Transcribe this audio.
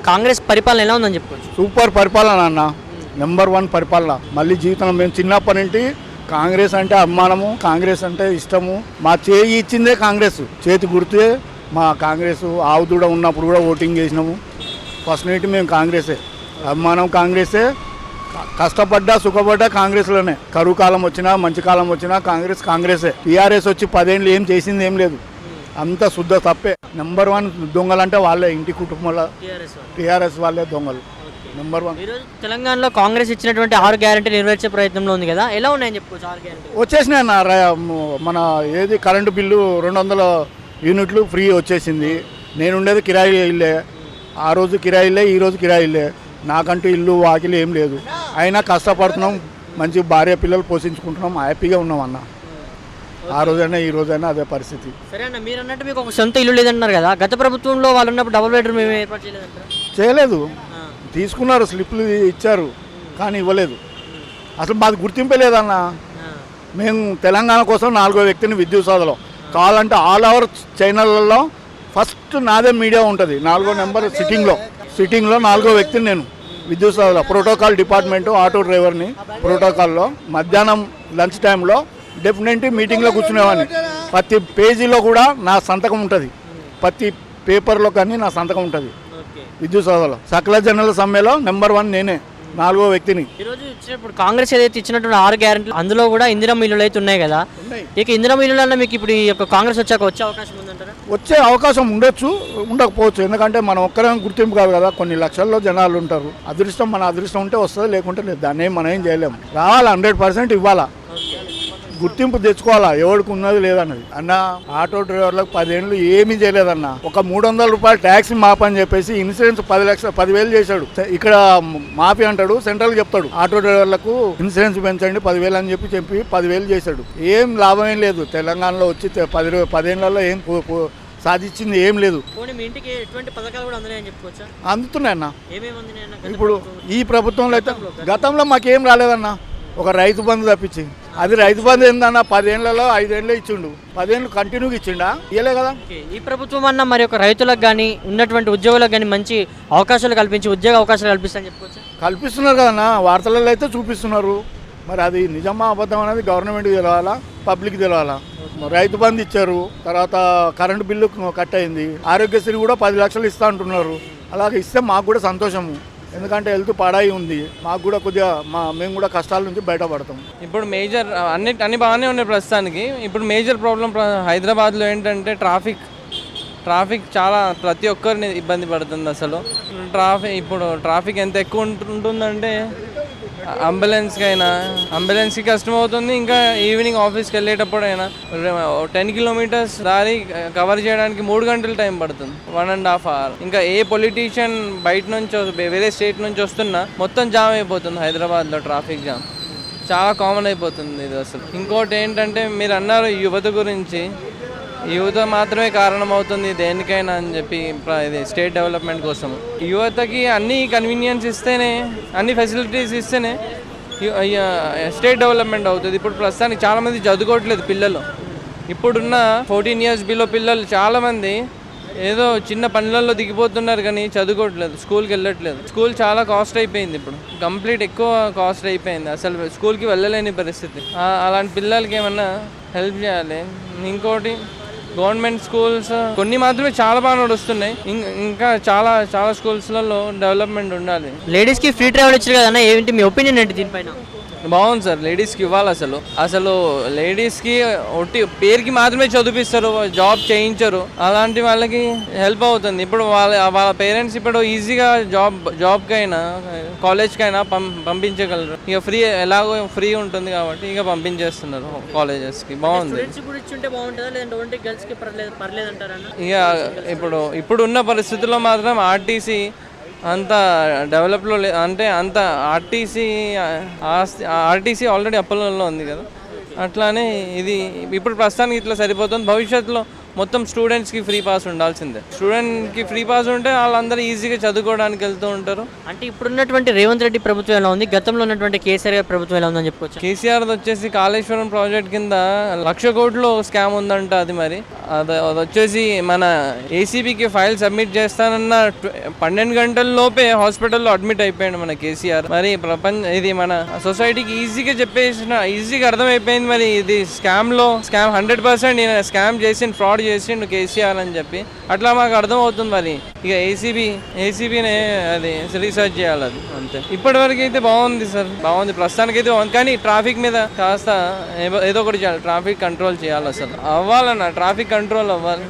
కాంగ్రెస్ పరిపాలన ఎలా ఉందని చెప్పుకోవచ్చు? సూపర్ పరిపాలన అన్న, నెంబర్ 1 పరిపాలన. మళ్ళీ జీవితంలో మేము చిన్నప్పటి నుండి కాంగ్రెస్ అంటే అభిమానము, కాంగ్రెస్ అంటే ఇష్టము. మా చేయి ఇచ్చిందే కాంగ్రెస్, చేతి గుర్తే మా కాంగ్రెస్. ఆవు దూడ ఉన్నప్పుడు కూడా ఓటింగ్ చేసినాము. ఫస్ట్ నుండి మేము కాంగ్రెసే, అభిమానం కాంగ్రెసే. కష్టపడ్డా సుఖపడ్డా కాంగ్రెస్లోనే. కరువు కాలం వచ్చినా మంచి కాలం వచ్చినా కాంగ్రెసే. టీఆర్ఎస్ వచ్చి 10 ఏళ్ళు ఏం చేసింది ఏం లేదు, అంత శుద్ధ తప్పే. నెంబర్ 1 దొంగలంటే వాళ్ళే, ఇంటి కుటుంబంలో టీఆర్ఎస్ వాళ్ళే దొంగలు నెంబర్ 1. ఈరోజు తెలంగాణలో కాంగ్రెస్ ఇచ్చినటువంటి 6 గ్యారెంటీ నెరవేర్చే ప్రయత్నంలో ఉంది కదా, ఎలా ఉన్నాయని చెప్పుకోవచ్చు 6 గ్యారెంటీ? వచ్చేసినాయి అన్న. మన ఏది కరెంటు బిల్లు 200 యూనిట్లు ఫ్రీ వచ్చేసింది. నేను ఉండేది కిరాయి ఇల్లే, ఆ రోజు కిరాయి ఇల్లే, ఈ రోజు కిరాయి ఇల్లే. నాకంటూ ఇల్లు వాకిలు ఏం లేదు, అయినా కష్టపడుతున్నాం, మంచి భార్య పిల్లలు పోషించుకుంటున్నాం, హ్యాపీగా ఉన్నాం అన్న. ఆ రోజైనా ఈ రోజైనా అదే పరిస్థితి. సరే అన్న, మీరు అన్నట్టు మీకు ఒక సొంత ఇల్లు లేదంటున్నారు కదా, గత ప్రభుత్వంలో వాళ్ళు ఉన్నప్పుడు డబుల్ బెడ్రూమ్ ఏమి ఏర్పాటు చేయలేదంటారా? చేయలేదు, తీసుకున్నారు, స్లిప్లు ఇచ్చారు కానీ ఇవ్వలేదు. అసలు మాది గుర్తింపే లేదన్న. మేము తెలంగాణ కోసం 4వ వ్యక్తిని విద్యుత్ సోదలో కావాలంటే ఆల్ ఓవర్ ఛానళ్ళలో ఫస్ట్ నాదే మీడియా ఉంటుంది. 4వ నెంబర్ సిట్టింగ్లో 4వ వ్యక్తిని నేను విద్యుత్ సోదలో. ప్రోటోకాల్ డిపార్ట్మెంటు, ఆటో డ్రైవర్ని. ప్రోటోకాల్లో మధ్యాహ్నం లంచ్ టైంలో డెఫినెట్లీ మీటింగ్లో కూర్చునేవాడిని. ప్రతి పేజీలో కూడా నా సంతకం ఉంటుంది, ప్రతి పేపర్లో కానీ నా సంతకం ఉంటుంది విద్యుత్ సోదలో. సకల జనుల సమ్మెలో నెంబర్ 1 నేనే, 4వ వ్యక్తిని. ఈరోజు ఇచ్చినప్పుడు కాంగ్రెస్ ఏదైతే ఇచ్చినటువంటి 6 గ్యారెంటీలు అందులో కూడా ఇందిరమ్మ ఇల్లులు అయితే ఉన్నాయి కదా, ఇక ఇందిరమ్మ ఇల్లులన్నా మీకు ఇప్పుడు ఈ యొక్క కాంగ్రెస్ వచ్చాక వచ్చే అవకాశం ఉందంటారా? వచ్చే అవకాశం ఉండొచ్చు, ఉండకపోవచ్చు. ఎందుకంటే మనం ఒక్కరే గుర్తింపు కాదు కదా, కొన్ని లక్షల్లో జనాలు ఉంటారు. అదృష్టం, మన అదృష్టం ఉంటే వస్తుంది, లేకుంటే లేదు. దాన్ని మనం ఏం చేయలేము. రావాలి, 100% ఇవ్వాలా, గుర్తింపు తెచ్చుకోవాలా, ఎవరికి ఉన్నది లేదన్నది. అన్న ఆటో డ్రైవర్లకు 10 ఏళ్ళు ఏమీ చేయలేదన్న. ఒక 300 రూపాయలు ట్యాక్సీ మాపని చెప్పేసి ఇన్సూరెన్స్ 10,000 చేశాడు. ఇక్కడ మాఫీ అంటాడు, సెంట్రల్ చెప్తాడు ఆటో డ్రైవర్లకు ఇన్సూరెన్స్ పెంచండి 10,000 అని చెప్పి 10,000 చేశాడు. ఏం లాభం ఏం లేదు. తెలంగాణలో వచ్చి 10 ఏళ్లలో ఏం సాధించింది ఏం లేదు. అందుతున్నాయి అన్న. ఇప్పుడు ఈ ప్రభుత్వంలో అయితే, గతంలో మాకేం రాలేదన్న, ఒక రైతు బంధు తప్పించి. అది రైతు బంధు ఏందన్న, 10 ఏళ్లలో 5 ఏళ్ళు ఇచ్చిండు, 10 ఏళ్ళు కంటిన్యూగా ఇచ్చిండా? ఇయ్యలే కదా. ఈ ప్రభుత్వం అన్న మరి ఒక రైతులకు కానీ ఉన్నటువంటి ఉద్యోగులకు కానీ మంచి అవకాశాలు కల్పించి ఉద్యోగ అవకాశాలు కల్పిస్తారని చెప్పుకోవచ్చు. కల్పిస్తున్నారు కదన్న, వార్తలలో అయితే చూపిస్తున్నారు. మరి అది నిజమా అబద్ధం అనేది గవర్నమెంట్కి తెలవాలా, పబ్లిక్ తెలవాలా. రైతు బంధు ఇచ్చారు, తర్వాత కరెంటు బిల్లు కట్ అయింది, ఆరోగ్యశ్రీ కూడా 10 లక్షలు ఇస్తా అంటున్నారు. అలాగే ఇస్తే మాకు కూడా సంతోషము, ఎందుకంటే హెల్త్ పాడాయి ఉంది. మాకు కూడా కొద్దిగా మేము కూడా కష్టాల నుంచి బయటపడతాం. ఇప్పుడు మేజర్ అన్ని బాగానే ఉన్నాయి ప్రస్తుతానికి. ఇప్పుడు మేజర్ ప్రాబ్లం హైదరాబాద్లో ఏంటంటే ట్రాఫిక్ చాలా ప్రతి ఒక్కరిని ఇబ్బంది పడుతుంది. అసలు ట్రాఫిక్ ఎంత ఎక్కువ ఉంటుందంటే అంబులెన్స్కి కష్టం అవుతుంది. ఇంకా ఈవినింగ్ ఆఫీస్కి వెళ్ళేటప్పుడైనా 10 కిలోమీటర్స్ దారి కవర్ చేయడానికి 3 గంటలు టైం పడుతుంది, 1.5 hours. ఇంకా ఏ పొలిటీషియన్ బయట నుంచి వేరే స్టేట్ నుంచి వస్తున్నా మొత్తం జామ్ అయిపోతుంది. హైదరాబాద్లో ట్రాఫిక్ జామ్ చాలా కామన్ అయిపోతుంది ఇది అసలు. ఇంకోటి ఏంటంటే మీరు అన్నారు యువత గురించి, యువత మాత్రమే కారణమవుతుంది దేనికైనా అని చెప్పి. ఇది స్టేట్ డెవలప్మెంట్ కోసం యువతకి అన్ని కన్వీనియన్స్ ఇస్తేనే, అన్ని ఫెసిలిటీస్ ఇస్తేనే స్టేట్ డెవలప్మెంట్ అవుతుంది. ఇప్పుడు ప్రస్తుతానికి చాలామంది చదువుకోవట్లేదు పిల్లలు. ఇప్పుడున్న 14 years బిలో పిల్లలు చాలామంది ఏదో చిన్న పనులలో దిగిపోతున్నారు కానీ చదువుకోవట్లేదు, స్కూల్కి వెళ్ళట్లేదు. స్కూల్ చాలా కాస్ట్ అయిపోయింది, ఇప్పుడు కంప్లీట్ ఎక్కువ కాస్ట్ అయిపోయింది. అసలు స్కూల్కి వెళ్ళలేని పరిస్థితి. అలాంటి పిల్లలకి ఏమన్నా హెల్ప్ చేయాలి. ఇంకోటి గవర్నమెంట్ స్కూల్స్ కొన్ని మాత్రమే చాలా బాగా నడుస్తున్నాయి, ఇంకా చాలా స్కూల్స్లలో డెవలప్మెంట్ ఉండాలి. లేడీస్కి ఫ్రీ ట్రావెల్ ఇచ్చారు కదా, ఏంటి మీ ఒపీనియన్ ఏంటి దీనిపైన? బాగుంది సార్, లేడీస్కి ఇవ్వాలి. అసలు లేడీస్కి ఒట్టి పేరుకి మాత్రమే చదివిస్తారు, జాబ్ చేయించరు. అలాంటి వాళ్ళకి హెల్ప్ అవుతుంది. ఇప్పుడు వాళ్ళ పేరెంట్స్ ఇప్పుడు ఈజీగా జాబ్కైనా కాలేజ్కైనా పంపించగలరు. ఇక ఎలాగో ఫ్రీ ఉంటుంది కాబట్టి ఇక పంపించేస్తున్నారు కాలేజెస్కి. బాగుంది. ఇక ఇప్పుడు ఉన్న పరిస్థితుల్లో మాత్రం ఆర్టీసీ అంత డెవలప్లో అంటే అంత ఆర్టీసీ ఆల్రెడీ అప్పులలో ఉంది కదా, అట్లానే ఇది ఇప్పుడు ప్రస్తుతానికి ఇట్లా సరిపోతుంది. భవిష్యత్తులో మొత్తం స్టూడెంట్స్కి ఫ్రీ పాస్ ఉండాల్సిందే. స్టూడెంట్కి ఫ్రీ పాస్ ఉంటే వాళ్ళందరూ ఈజీగా చదువుకోవడానికి వెళ్తూ ఉంటారు. అంటే ఇప్పుడున్నటువంటి రేవంత్ రెడ్డి ప్రభుత్వం ఎలా ఉంది, గతంలో ఉన్నటువంటి కేసీఆర్ గారి ప్రభుత్వం ఎలా ఉందని చెప్పుకోవచ్చు? కేసీఆర్ వచ్చేసి కాళేశ్వరం ప్రాజెక్ట్ కింద 1,00,000 కోట్లు స్కామ్ ఉందంట. అది మరి అది వచ్చేసి మన ఏసీబీకి ఫైల్ సబ్మిట్ చేస్తానన్న 12 గంటల లోపే హాస్పిటల్లో అడ్మిట్ అయిపోయాడు మన కేసీఆర్. మరి ఇది మన సొసైటీకి ఈజీగా చెప్పేసిన, ఈజీగా అర్థమైపోయింది మరి ఇది స్కామ్ 100% ఈయన స్కామ్ చేసిండు, ఫ్రాడ్ చేసిండు కేసీఆర్ అని చెప్పి అట్లా మాకు అర్థమవుతుంది. మరి ఇక ఏసీబీనే అది రీసెర్చ్ చేయాలి, అది అంతే. ఇప్పటివరకు అయితే బాగుంది సార్, బాగుంది ప్రస్తుతానికి అయితే బాగుంది. కానీ ట్రాఫిక్ మీద కాస్త ఏదో ఒకటి చేయాలి, ట్రాఫిక్ కంట్రోల్ చేయాలి, అసలు అవ్వాలన్న ట్రాఫిక్ కంట్రోల్ అవ్వాలి.